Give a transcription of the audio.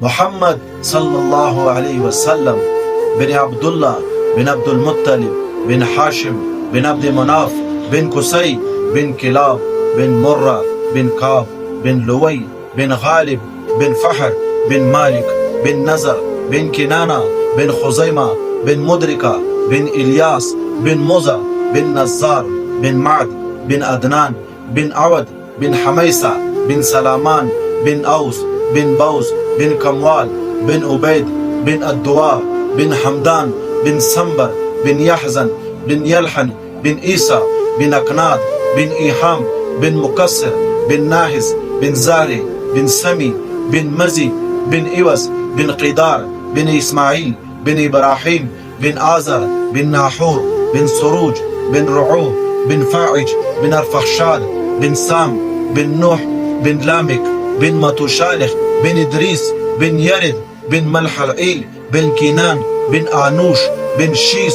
محمد صلى الله عليه وسلم بن عبد الله بن عبد المطلب بن حاشم بن عبد مناف بن قصي بن كلاب بن مرة بن كعب بن لوي بن غالب بن فحر بن مالك بن نزر بن كنانة بن خزيمة بن مدركة بن إلياس بن مزة بن نزار بن معد بن أدنان بن عود بن حميسة بن سلامان بن أوس بن بوز بن كموال بن أبيد بن الدواء بن حمدان بن سنبر بن يحزن بن يلحن بن إيسى بن أكناد بن إيحام بن مكسر بن ناهز بن زاري بن سمي بن مزي بن إيوس بن قدار بن إسماعيل بن إبراهيم بن آزر بن ناحور بن سروج بن رعوه بن فاعج بن أرفخشاد بن سام بن نوح بن لامك بن متوشالخ بن إدريس بن يرد بن ملحلئيل بن كنان بن آنوش بن شيس